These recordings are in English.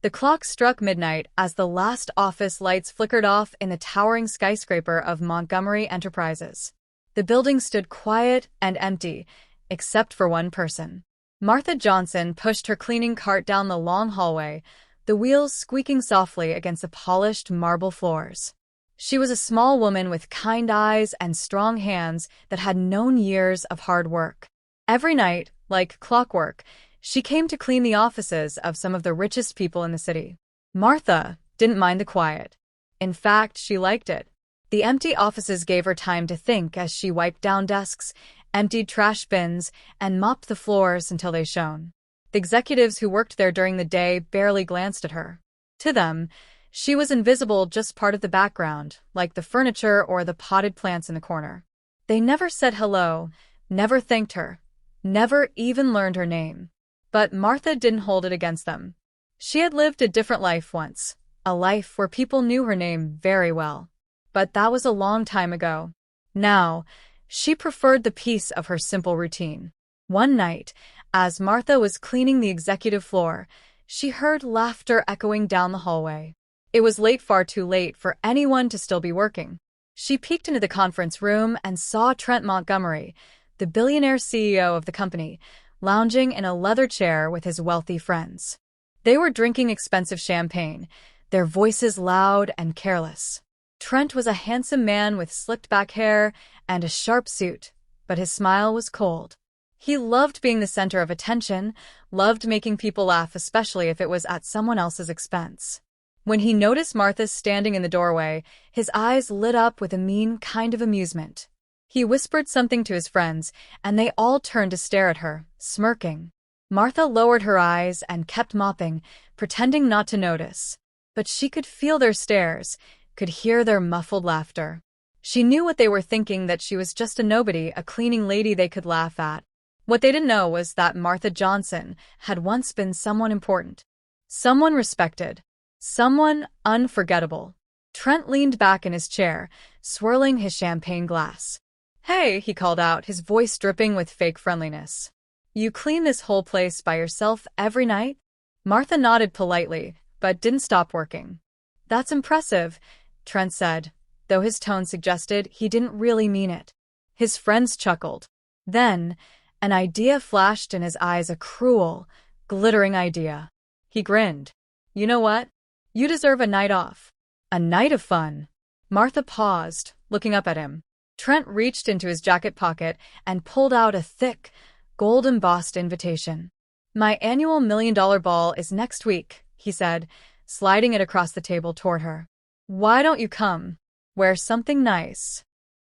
The clock struck midnight as the last office lights flickered off in the towering skyscraper of Montgomery Enterprises. The building stood quiet and empty, except for one person. Martha Johnson pushed her cleaning cart down the long hallway, the wheels squeaking softly against the polished marble floors. She was a small woman with kind eyes and strong hands that had known years of hard work. Every night, like clockwork, she came to clean the offices of some of the richest people in the city. Martha didn't mind the quiet. In fact, she liked it. The empty offices gave her time to think as she wiped down desks, emptied trash bins, and mopped the floors until they shone. The executives who worked there during the day barely glanced at her. To them, she was invisible, just part of the background, like the furniture or the potted plants in the corner. They never said hello, never thanked her, never even learned her name. But Martha didn't hold it against them. She had lived a different life once, a life where people knew her name very well. But that was a long time ago. Now, she preferred the peace of her simple routine. One night, as Martha was cleaning the executive floor, she heard laughter echoing down the hallway. It was late, far too late for anyone to still be working. She peeked into the conference room and saw Trent Montgomery, the billionaire CEO of the company, lounging in a leather chair with his wealthy friends. They were drinking expensive champagne, their voices loud and careless. Trent was a handsome man with slicked-back hair and a sharp suit, but his smile was cold. He loved being the center of attention, loved making people laugh, especially if it was at someone else's expense. When he noticed Martha standing in the doorway, his eyes lit up with a mean kind of amusement. He whispered something to his friends, and they all turned to stare at her, smirking. Martha lowered her eyes and kept mopping, pretending not to notice. But she could feel their stares, could hear their muffled laughter. She knew what they were thinking, that she was just a nobody, a cleaning lady they could laugh at. What they didn't know was that Martha Johnson had once been someone important, someone respected, someone unforgettable. Trent leaned back in his chair, swirling his champagne glass. "Hey," he called out, his voice dripping with fake friendliness. "You clean this whole place by yourself every night?" Martha nodded politely, but didn't stop working. "That's impressive," Trent said, though his tone suggested he didn't really mean it. His friends chuckled. Then, an idea flashed in his eyes, a cruel, glittering idea. He grinned. "You know what? You deserve a night off. A night of fun." Martha paused, looking up at him. Trent reached into his jacket pocket and pulled out a thick, gold-embossed invitation. "My annual $1 million ball is next week," he said, sliding it across the table toward her. "Why don't you come? Wear something nice."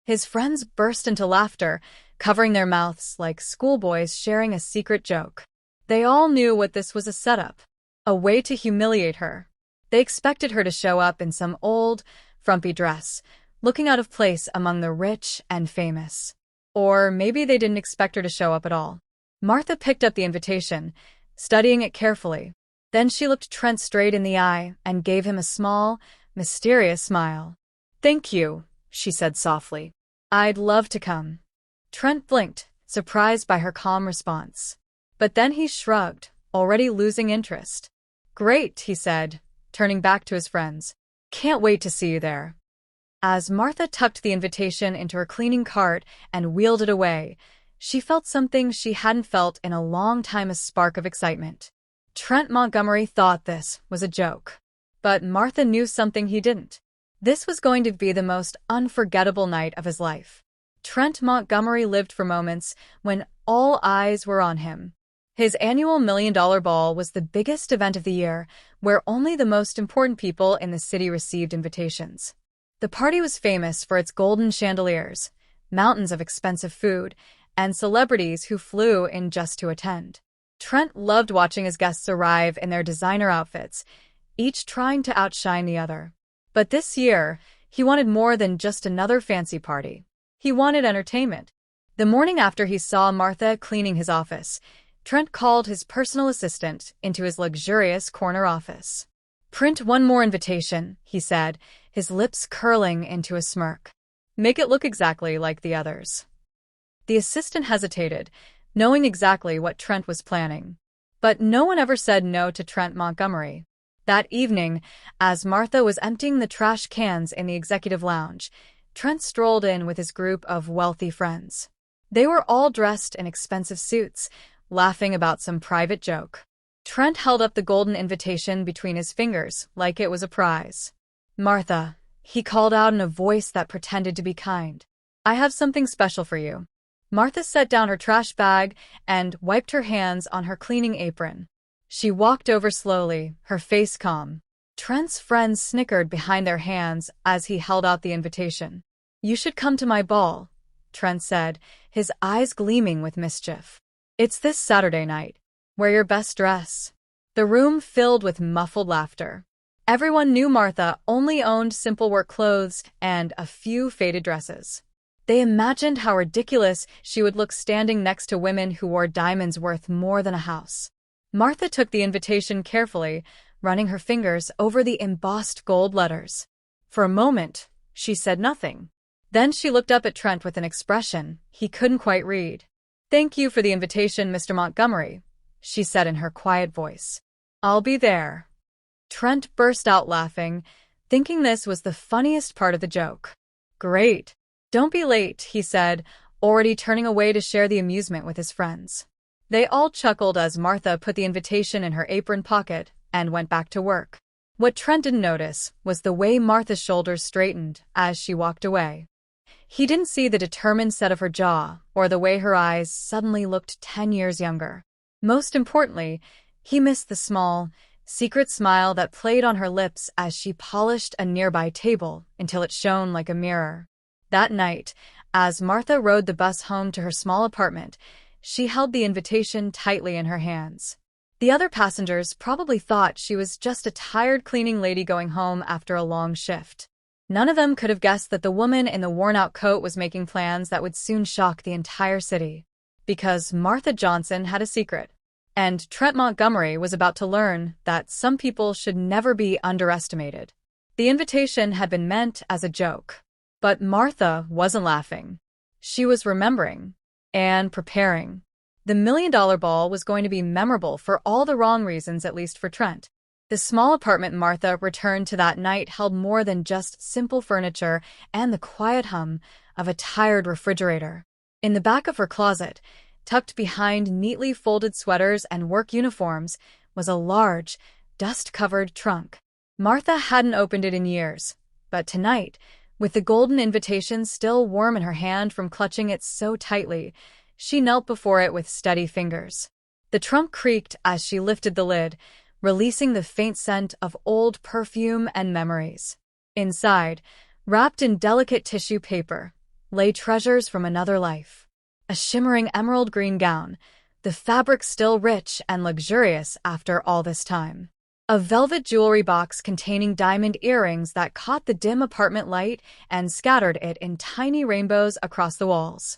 His friends burst into laughter, covering their mouths like schoolboys sharing a secret joke. They all knew what this was, a setup, a way to humiliate her. They expected her to show up in some old, frumpy dress, looking out of place among the rich and famous. Or maybe they didn't expect her to show up at all. Martha picked up the invitation, studying it carefully. Then she looked Trent straight in the eye and gave him a small, mysterious smile. "Thank you," she said softly. "I'd love to come." Trent blinked, surprised by her calm response. But then he shrugged, already losing interest. "Great," he said, turning back to his friends. "Can't wait to see you there." As Martha tucked the invitation into her cleaning cart and wheeled it away, she felt something she hadn't felt in a long time, a spark of excitement. Trent Montgomery thought this was a joke. But Martha knew something he didn't. This was going to be the most unforgettable night of his life. Trent Montgomery lived for moments when all eyes were on him. His annual $1 million ball was the biggest event of the year, where only the most important people in the city received invitations. The party was famous for its golden chandeliers, mountains of expensive food, and celebrities who flew in just to attend. Trent loved watching his guests arrive in their designer outfits, each trying to outshine the other. But this year, he wanted more than just another fancy party. He wanted entertainment. The morning after he saw Martha cleaning his office, Trent called his personal assistant into his luxurious corner office. "Print one more invitation," he said, his lips curling into a smirk. "Make it look exactly like the others." The assistant hesitated, knowing exactly what Trent was planning. But no one ever said no to Trent Montgomery. That evening, as Martha was emptying the trash cans in the executive lounge, Trent strolled in with his group of wealthy friends. They were all dressed in expensive suits, laughing about some private joke. Trent held up the golden invitation between his fingers like it was a prize. "Martha," he called out in a voice that pretended to be kind, "I have something special for you." Martha set down her trash bag and wiped her hands on her cleaning apron. She walked over slowly, her face calm. Trent's friends snickered behind their hands as he held out the invitation. "You should come to my ball," Trent said, his eyes gleaming with mischief. "It's this Saturday night. Wear your best dress." The room filled with muffled laughter. Everyone knew Martha only owned simple work clothes and a few faded dresses. They imagined how ridiculous she would look standing next to women who wore diamonds worth more than a house. Martha took the invitation carefully, running her fingers over the embossed gold letters. For a moment, she said nothing. Then she looked up at Trent with an expression he couldn't quite read. "Thank you for the invitation, Mr. Montgomery," she said in her quiet voice. "I'll be there." Trent burst out laughing, thinking this was the funniest part of the joke. "Great. Don't be late," he said, already turning away to share the amusement with his friends. They all chuckled as Martha put the invitation in her apron pocket and went back to work. What Trent didn't notice was the way Martha's shoulders straightened as she walked away. He didn't see the determined set of her jaw or the way her eyes suddenly looked 10 years younger. Most importantly, he missed the small, secret smile that played on her lips as she polished a nearby table until it shone like a mirror. That night, as Martha rode the bus home to her small apartment, she held the invitation tightly in her hands. The other passengers probably thought she was just a tired cleaning lady going home after a long shift. None of them could have guessed that the woman in the worn-out coat was making plans that would soon shock the entire city. Because Martha Johnson had a secret, and Trent Montgomery was about to learn that some people should never be underestimated. The invitation had been meant as a joke. But Martha wasn't laughing. She was remembering and preparing. The $1 million ball was going to be memorable for all the wrong reasons, at least for Trent. The small apartment Martha returned to that night held more than just simple furniture and the quiet hum of a tired refrigerator. In the back of her closet, tucked behind neatly folded sweaters and work uniforms, was a large, dust-covered trunk. Martha hadn't opened it in years, but tonight, with the golden invitation still warm in her hand from clutching it so tightly, she knelt before it with steady fingers. The trunk creaked as she lifted the lid, releasing the faint scent of old perfume and memories. Inside, wrapped in delicate tissue paper, lay treasures from another life. A shimmering emerald green gown, the fabric still rich and luxurious after all this time. A velvet jewelry box containing diamond earrings that caught the dim apartment light and scattered it in tiny rainbows across the walls.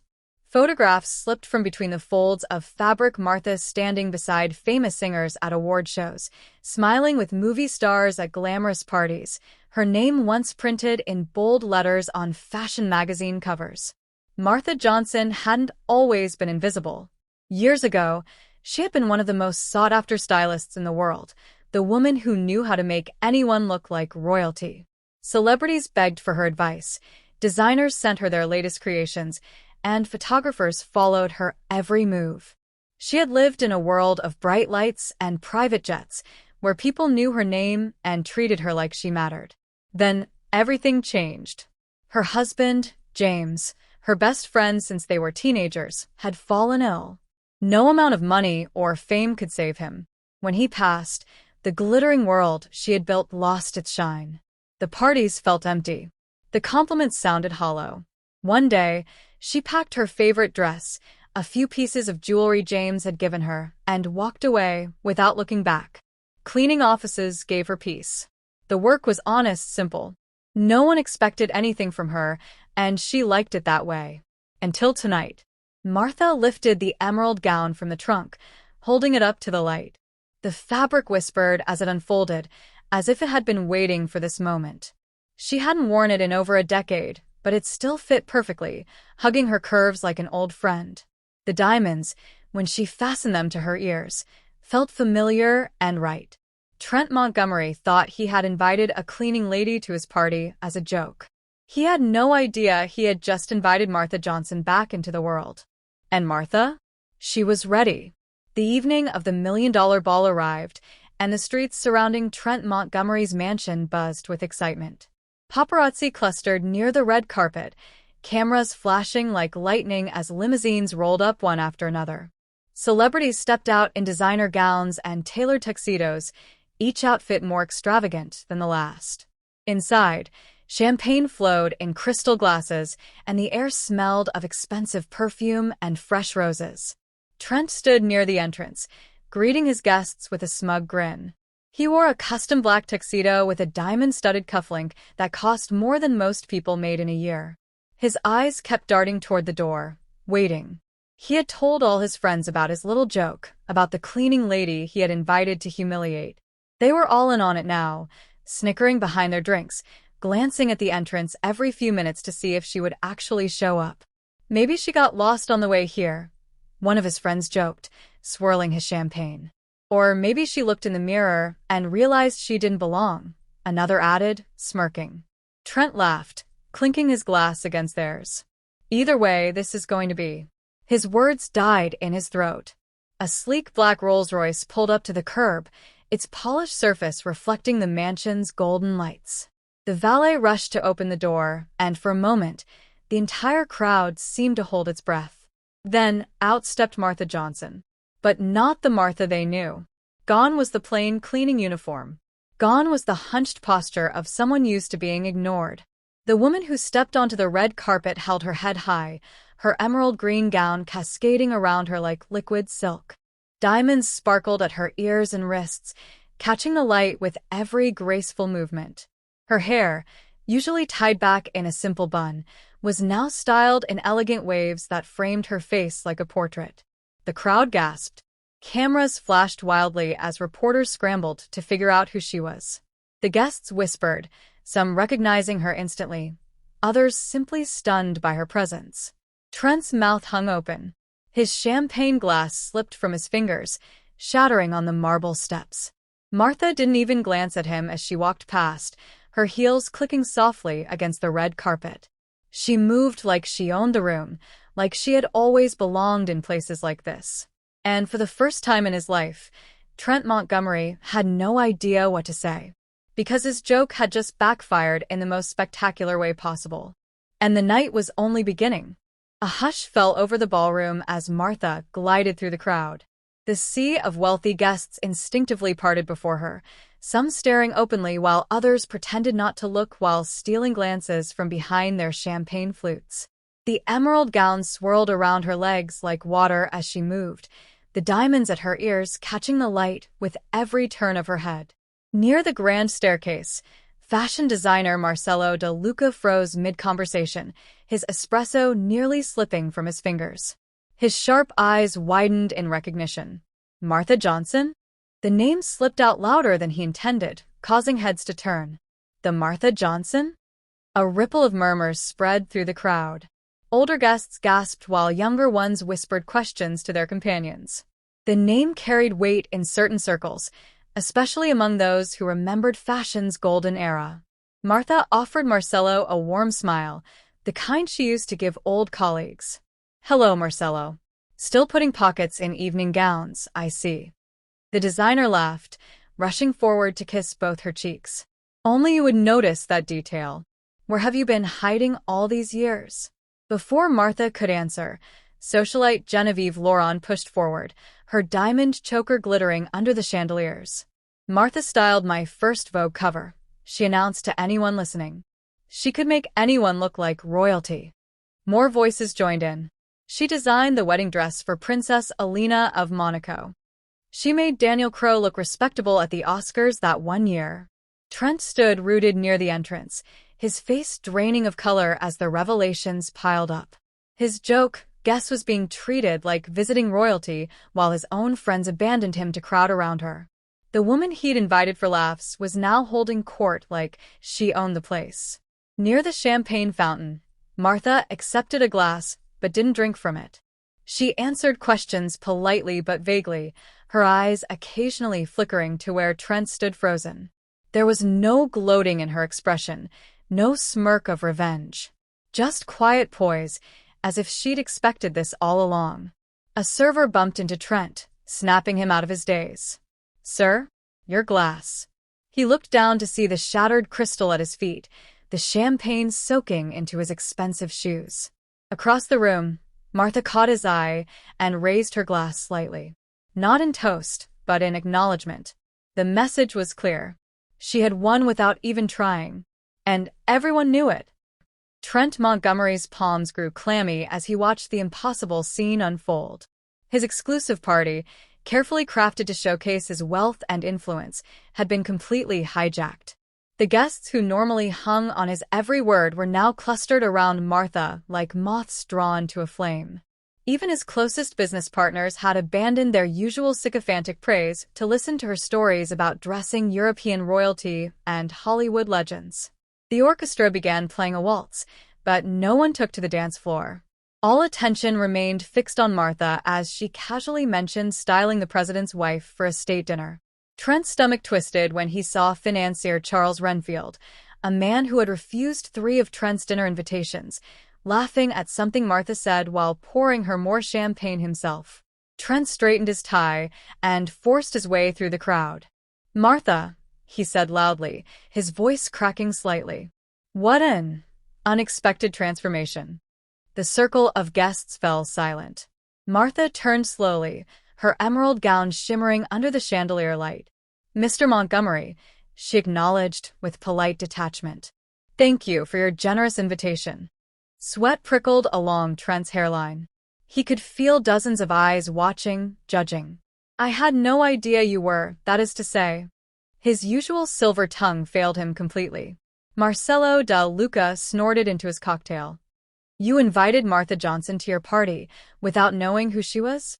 Photographs slipped from between the folds of fabric. Martha standing beside famous singers at award shows, smiling with movie stars at glamorous parties, her name once printed in bold letters on fashion magazine covers. Martha Johnson hadn't always been invisible. Years ago, she had been one of the most sought-after stylists in the world, the woman who knew how to make anyone look like royalty. Celebrities begged for her advice, designers sent her their latest creations, and photographers followed her every move. She had lived in a world of bright lights and private jets, where people knew her name and treated her like she mattered. Then everything changed. Her husband, James, her best friend since they were teenagers, had fallen ill. No amount of money or fame could save him. When he passed, the glittering world she had built lost its shine. The parties felt empty. The compliments sounded hollow. One day, she packed her favorite dress, a few pieces of jewelry James had given her, and walked away without looking back. Cleaning offices gave her peace. The work was honest, simple. No one expected anything from her, and she liked it that way. Until tonight. Martha lifted the emerald gown from the trunk, holding it up to the light. The fabric whispered as it unfolded, as if it had been waiting for this moment. She hadn't worn it in over a decade, but it still fit perfectly, hugging her curves like an old friend. The diamonds, when she fastened them to her ears, felt familiar and right. Trent Montgomery thought he had invited a cleaning lady to his party as a joke. He had no idea he had just invited Martha Johnson back into the world. And Martha? She was ready. The evening of the million-dollar ball arrived, and the streets surrounding Trent Montgomery's mansion buzzed with excitement. Paparazzi clustered near the red carpet, cameras flashing like lightning as limousines rolled up one after another. Celebrities stepped out in designer gowns and tailored tuxedos, each outfit more extravagant than the last. Inside, champagne flowed in crystal glasses, and the air smelled of expensive perfume and fresh roses. Trent stood near the entrance, greeting his guests with a smug grin. He wore a custom black tuxedo with a diamond-studded cufflink that cost more than most people made in a year. His eyes kept darting toward the door, waiting. He had told all his friends about his little joke, about the cleaning lady he had invited to humiliate. They were all in on it now, snickering behind their drinks, glancing at the entrance every few minutes to see if she would actually show up. Maybe she got lost on the way here, one of his friends joked, swirling his champagne. Or maybe she looked in the mirror and realized she didn't belong, another added, smirking. Trent laughed, clinking his glass against theirs. Either way, this is going to be. His words died in his throat. A sleek black Rolls-Royce pulled up to the curb, its polished surface reflecting the mansion's golden lights. The valet rushed to open the door, and for a moment, the entire crowd seemed to hold its breath. Then, out stepped Martha Johnson. But not the Martha they knew. Gone was the plain cleaning uniform. Gone was the hunched posture of someone used to being ignored. The woman who stepped onto the red carpet held her head high, her emerald green gown cascading around her like liquid silk. Diamonds sparkled at her ears and wrists, catching the light with every graceful movement. Her hair, usually tied back in a simple bun, was now styled in elegant waves that framed her face like a portrait. The crowd gasped. Cameras flashed wildly as reporters scrambled to figure out who she was. The guests whispered, some recognizing her instantly, others simply stunned by her presence. Trent's mouth hung open. His champagne glass slipped from his fingers, shattering on the marble steps. Martha didn't even glance at him as she walked past, her heels clicking softly against the red carpet. She moved like she owned the room, like she had always belonged in places like this. And for the first time in his life, Trent Montgomery had no idea what to say. Because his joke had just backfired in the most spectacular way possible. And the night was only beginning. A hush fell over the ballroom as Martha glided through the crowd. The sea of wealthy guests instinctively parted before her, some staring openly while others pretended not to look while stealing glances from behind their champagne flutes. The emerald gown swirled around her legs like water as she moved, the diamonds at her ears catching the light with every turn of her head. Near the grand staircase, fashion designer Marcelo De Luca froze mid-conversation, his espresso nearly slipping from his fingers. His sharp eyes widened in recognition. Martha Johnson? The name slipped out louder than he intended, causing heads to turn. The Martha Johnson? A ripple of murmurs spread through the crowd. Older guests gasped while younger ones whispered questions to their companions. The name carried weight in certain circles, especially among those who remembered fashion's golden era. Martha offered Marcelo a warm smile, the kind she used to give old colleagues. "Hello, Marcelo. Still putting pockets in evening gowns, I see." The designer laughed, rushing forward to kiss both her cheeks. "Only you would notice that detail. Where have you been hiding all these years?" Before Martha could answer, socialite Genevieve Laurent pushed forward, her diamond choker glittering under the chandeliers. "Martha styled my first Vogue cover," she announced to anyone listening. She could make anyone look like royalty. More voices joined in. She designed the wedding dress for Princess Elena of Monaco. She made Daniel Craig look respectable at the Oscars that one year. Trent stood rooted near the entrance, his face draining of color as the revelations piled up. His joke, guess, was being treated like visiting royalty while his own friends abandoned him to crowd around her. The woman he'd invited for laughs was now holding court like she owned the place. Near the champagne fountain, Martha accepted a glass but didn't drink from it. She answered questions politely but vaguely, her eyes occasionally flickering to where Trent stood frozen. There was no gloating in her expression, no smirk of revenge. Just quiet poise, as if she'd expected this all along. A server bumped into Trent, snapping him out of his daze. "Sir, your glass." He looked down to see the shattered crystal at his feet, the champagne soaking into his expensive shoes. Across the room, Martha caught his eye and raised her glass slightly. Not in toast, but in acknowledgement. The message was clear. She had won without even trying. And everyone knew it. Trent Montgomery's palms grew clammy as he watched the impossible scene unfold. His exclusive party, carefully crafted to showcase his wealth and influence, had been completely hijacked. The guests who normally hung on his every word were now clustered around Martha like moths drawn to a flame. Even his closest business partners had abandoned their usual sycophantic praise to listen to her stories about dressing European royalty and Hollywood legends. The orchestra began playing a waltz, but no one took to the dance floor. All attention remained fixed on Martha as she casually mentioned styling the president's wife for a state dinner. Trent's stomach twisted when he saw financier Charles Renfield, a man who had refused 3 of Trent's dinner invitations, laughing at something Martha said while pouring her more champagne himself. Trent straightened his tie and forced his way through the crowd. "Martha," he said loudly, his voice cracking slightly. "What an unexpected transformation." The circle of guests fell silent. Martha turned slowly, her emerald gown shimmering under the chandelier light. "Mr. Montgomery," she acknowledged with polite detachment. "Thank you for your generous invitation." Sweat prickled along Trent's hairline. He could feel dozens of eyes watching, judging. "I had no idea you were, that is to say." His usual silver tongue failed him completely. Marcelo da Luca snorted into his cocktail. "You invited Martha Johnson to your party without knowing who she was?"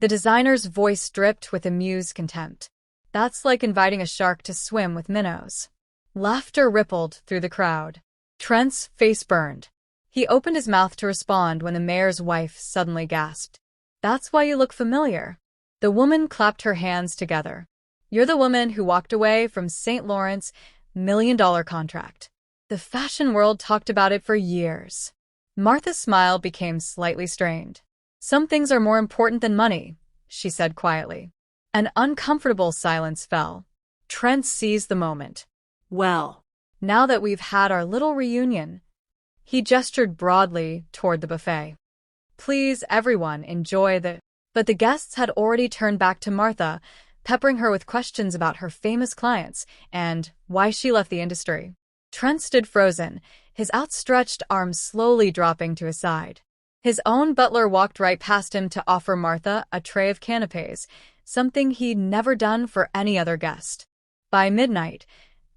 The designer's voice dripped with amused contempt. "That's like inviting a shark to swim with minnows." Laughter rippled through the crowd. Trent's face burned. He opened his mouth to respond when the mayor's wife suddenly gasped. "That's why you look familiar." The woman clapped her hands together. "You're the woman who walked away from St. Lawrence $1 million contract. The fashion world talked about it for years." Martha's smile became slightly strained. "Some things are more important than money," she said quietly. An uncomfortable silence fell. Trent seized the moment. "Well, now that we've had our little reunion," he gestured broadly toward the buffet. "Please, everyone, enjoy the—" But the guests had already turned back to Martha, peppering her with questions about her famous clients and why she left the industry. Trent stood frozen, his outstretched arm slowly dropping to his side. His own butler walked right past him to offer Martha a tray of canapés, something he'd never done for any other guest. By midnight,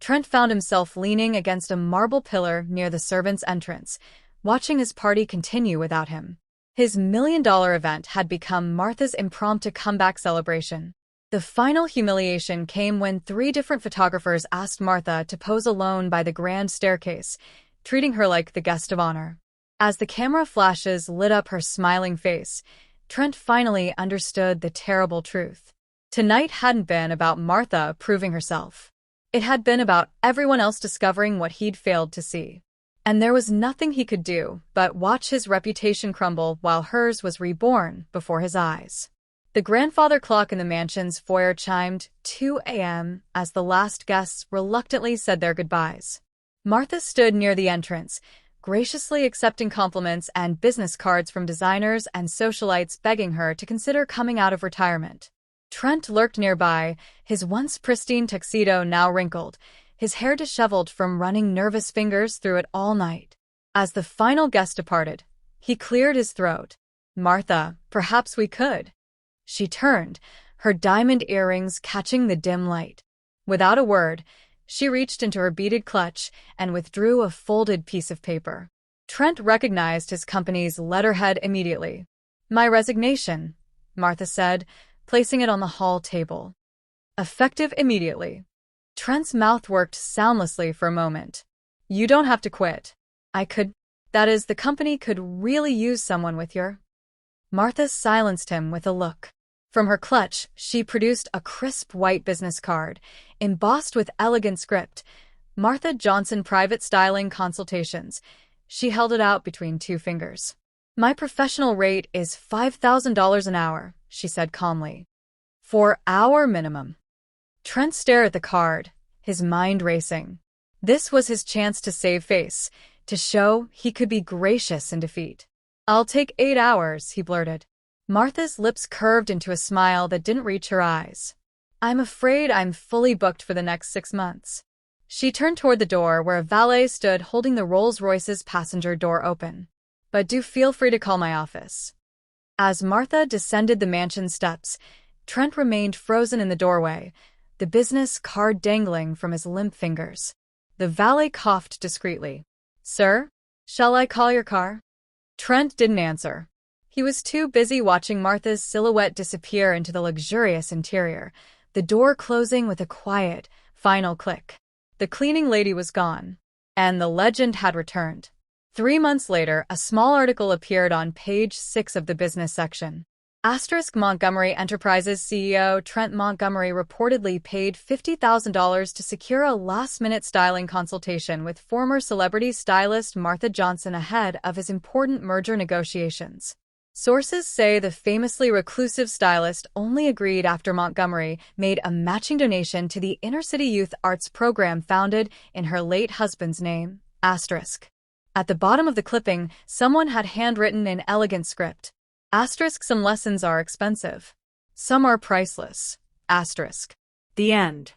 Trent found himself leaning against a marble pillar near the servants' entrance, watching his party continue without him. His $1 million event had become Martha's impromptu comeback celebration. The final humiliation came when 3 different photographers asked Martha to pose alone by the grand staircase, treating her like the guest of honor. As the camera flashes lit up her smiling face, Trent finally understood the terrible truth. Tonight hadn't been about Martha proving herself. It had been about everyone else discovering what he'd failed to see. And there was nothing he could do but watch his reputation crumble while hers was reborn before his eyes. The grandfather clock in the mansion's foyer chimed 2 a.m. as the last guests reluctantly said their goodbyes. Martha stood near the entrance, graciously accepting compliments and business cards from designers and socialites begging her to consider coming out of retirement. Trent lurked nearby, his once pristine tuxedo now wrinkled, his hair disheveled from running nervous fingers through it all night. As the final guest departed, he cleared his throat. "Martha, perhaps we could." She turned, her diamond earrings catching the dim light. Without a word, she reached into her beaded clutch and withdrew a folded piece of paper. Trent recognized his company's letterhead immediately. "My resignation," Martha said, placing it on the hall table. "Effective immediately." Trent's mouth worked soundlessly for a moment. "You don't have to quit. I could. That is, the company could really use someone with your—" Martha silenced him with a look. From her clutch, she produced a crisp white business card, embossed with elegant script. Martha Johnson Private Styling Consultations. She held it out between two fingers. My professional rate is $5,000 an hour, she said calmly. 4-hour minimum. Trent stared at the card, his mind racing. This was his chance to save face, to show he could be gracious in defeat. I'll take 8 hours, he blurted. Martha's lips curved into a smile that didn't reach her eyes. I'm afraid I'm fully booked for the next 6 months. She turned toward the door where a valet stood holding the Rolls-Royce's passenger door open. But do feel free to call my office. As Martha descended the mansion steps, Trent remained frozen in the doorway, the business card dangling from his limp fingers. The valet coughed discreetly. Sir, shall I call your car? Trent didn't answer. He was too busy watching Martha's silhouette disappear into the luxurious interior, the door closing with a quiet, final click. The cleaning lady was gone, and the legend had returned. 3 months later, a small article appeared on page 6 of the business section. Montgomery Enterprises CEO Trent Montgomery reportedly paid $50,000 to secure a last-minute styling consultation with former celebrity stylist Martha Johnson ahead of his important merger negotiations. Sources say the famously reclusive stylist only agreed after Montgomery made a matching donation to the inner-city youth arts program founded in her late husband's name. At the bottom of the clipping, someone had handwritten in elegant script. Some lessons are expensive. Some are priceless. The end.